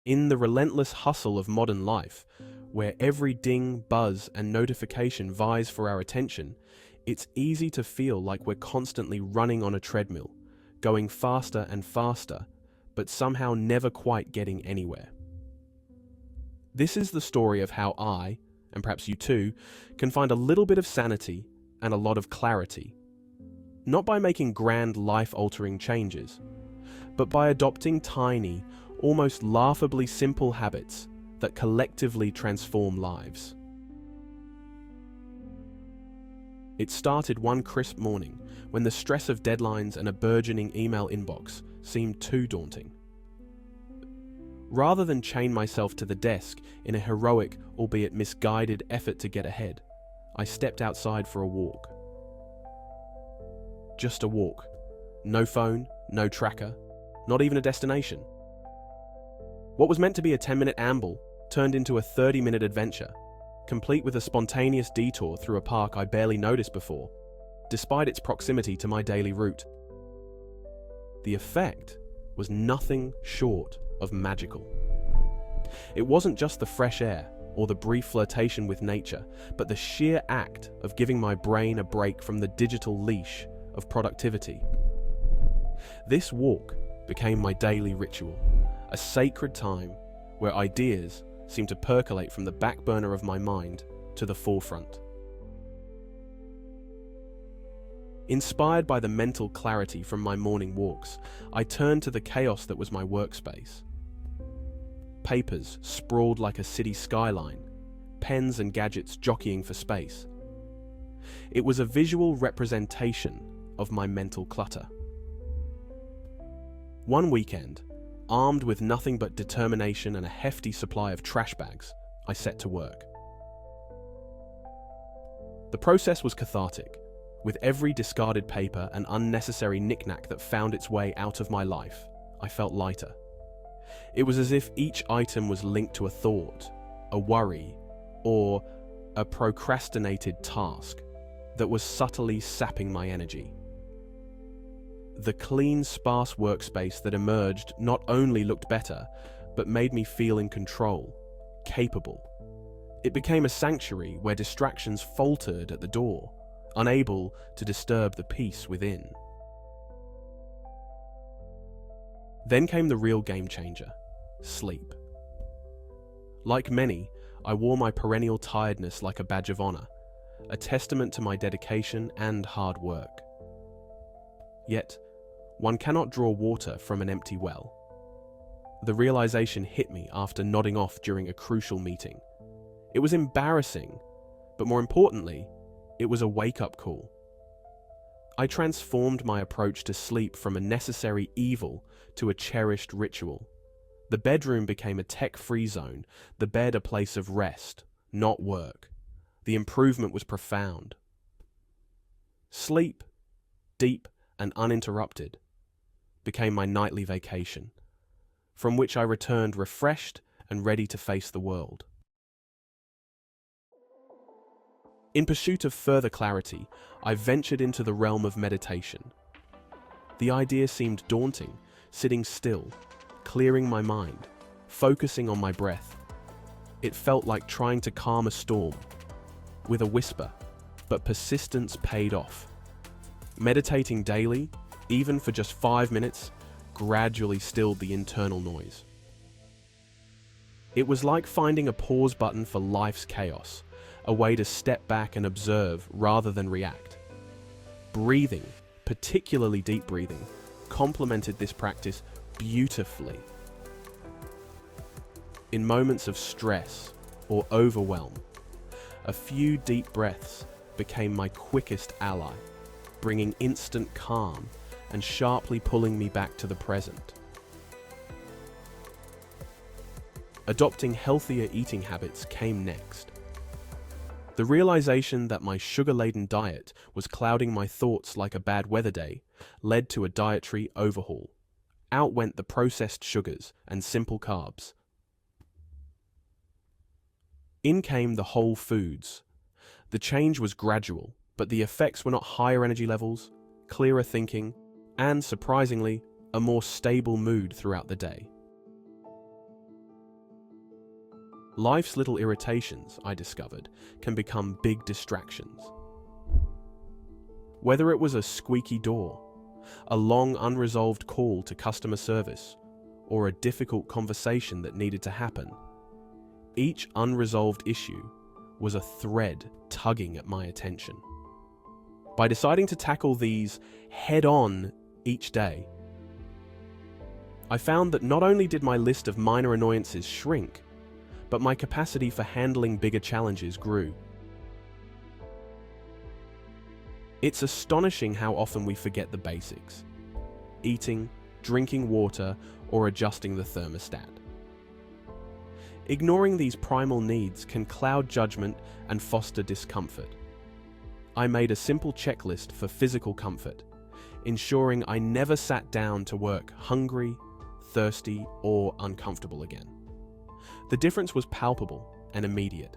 In the relentless hustle of modern life, where every ding, buzz, and notification vies for our attention, it's easy to feel like we're constantly running on a treadmill, going faster and faster, but somehow never quite getting anywhere. This is the story of how I, and perhaps you too, can find a little bit of sanity and a lot of clarity. Not by making grand life-altering changes, but by adopting tiny, almost laughably simple habits that collectively transform lives. It started one crisp morning when the stress of deadlines and a burgeoning email inbox seemed too daunting. Rather than chain myself to the desk in a heroic, albeit misguided effort to get ahead, I stepped outside for a walk. Just a walk. No phone, no tracker, not even a destination. What was meant to be a 10-minute amble turned into a 30-minute adventure, complete with a spontaneous detour through a park I barely noticed before, despite its proximity to my daily route. The effect was nothing short of magical. It wasn't just the fresh air or the brief flirtation with nature, but the sheer act of giving my brain a break from the digital leash of productivity. This walk became my daily ritual, a sacred time where ideas seemed to percolate from the back burner of my mind to the forefront. Inspired by the mental clarity from my morning walks, I turned to the chaos that was my workspace. Papers sprawled like a city skyline, pens and gadgets jockeying for space. It was a visual representation of my mental clutter. One weekend, armed with nothing but determination and a hefty supply of trash bags, I set to work. The process was cathartic. With every discarded paper and unnecessary knickknack that found its way out of my life, I felt lighter. It was as if each item was linked to a thought, a worry, or a procrastinated task that was subtly sapping my energy. The clean, sparse workspace that emerged not only looked better, but made me feel in control, capable. It became a sanctuary where distractions faltered at the door, unable to disturb the peace within. Then came the real game changer: sleep. Like many, I wore my perennial tiredness like a badge of honor, a testament to my dedication and hard work. Yet, one cannot draw water from an empty well. The realization hit me after nodding off during a crucial meeting. It was embarrassing, but more importantly, it was a wake-up call. I transformed my approach to sleep from a necessary evil to a cherished ritual. The bedroom became a tech-free zone, the bed a place of rest, not work. The improvement was profound. Sleep, deep and uninterrupted, became my nightly vacation, from which I returned refreshed and ready to face the world. In pursuit of further clarity, I ventured into the realm of meditation. The idea seemed daunting, sitting still, clearing my mind, focusing on my breath. It felt like trying to calm a storm, with a whisper, but persistence paid off. Meditating daily, even for just 5 minutes, gradually stilled the internal noise. It was like finding a pause button for life's chaos, a way to step back and observe rather than react. Breathing, particularly deep breathing, complemented this practice beautifully. In moments of stress or overwhelm, a few deep breaths became my quickest ally, bringing instant calm and sharply pulling me back to the present. Adopting healthier eating habits came next. The realization that my sugar-laden diet was clouding my thoughts like a bad weather day led to a dietary overhaul. Out went the processed sugars and simple carbs. In came the whole foods. The change was gradual, but the effects were not higher energy levels, clearer thinking, and, surprisingly, a more stable mood throughout the day. Life's little irritations, I discovered, can become big distractions. Whether it was a squeaky door, a long unresolved call to customer service, or a difficult conversation that needed to happen, each unresolved issue was a thread tugging at my attention. By deciding to tackle these head-on each day, I found that not only did my list of minor annoyances shrink, but my capacity for handling bigger challenges grew. It's astonishing how often we forget the basics: eating, drinking water, or adjusting the thermostat. Ignoring these primal needs can cloud judgment and foster discomfort. I made a simple checklist for physical comfort, ensuring I never sat down to work hungry, thirsty, or uncomfortable again. The difference was palpable and immediate.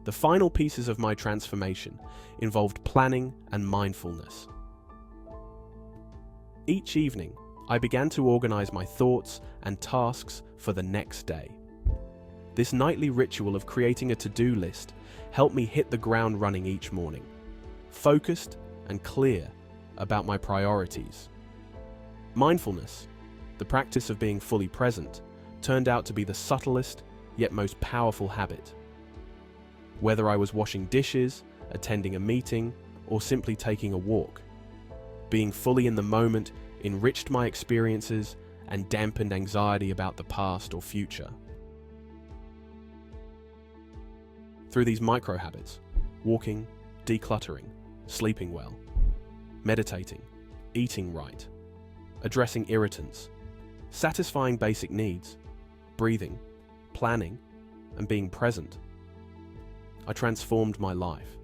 The final pieces of my transformation involved planning and mindfulness. Each evening, I began to organize my thoughts and tasks for the next day. This nightly ritual of creating a to-do list helped me hit the ground running each morning, focused and clear about my priorities. Mindfulness, the practice of being fully present, turned out to be the subtlest yet most powerful habit. Whether I was washing dishes, attending a meeting, or simply taking a walk, being fully in the moment enriched my experiences and dampened anxiety about the past or future. Through these micro habits, walking, decluttering, sleeping well, meditating, eating right, addressing irritants, satisfying basic needs, breathing, planning, and being present, I transformed my life.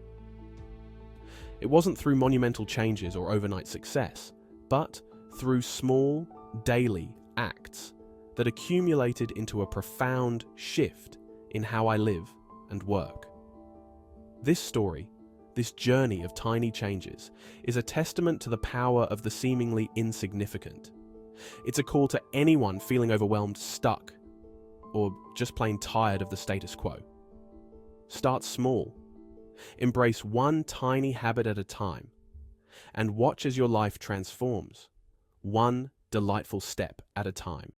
It wasn't through monumental changes or overnight success, but through small, daily acts that accumulated into a profound shift in how I live and work. This story, this journey of tiny changes, is a testament to the power of the seemingly insignificant. It's a call to anyone feeling overwhelmed, stuck, or just plain tired of the status quo. Start small. Embrace one tiny habit at a time, and watch as your life transforms, one delightful step at a time.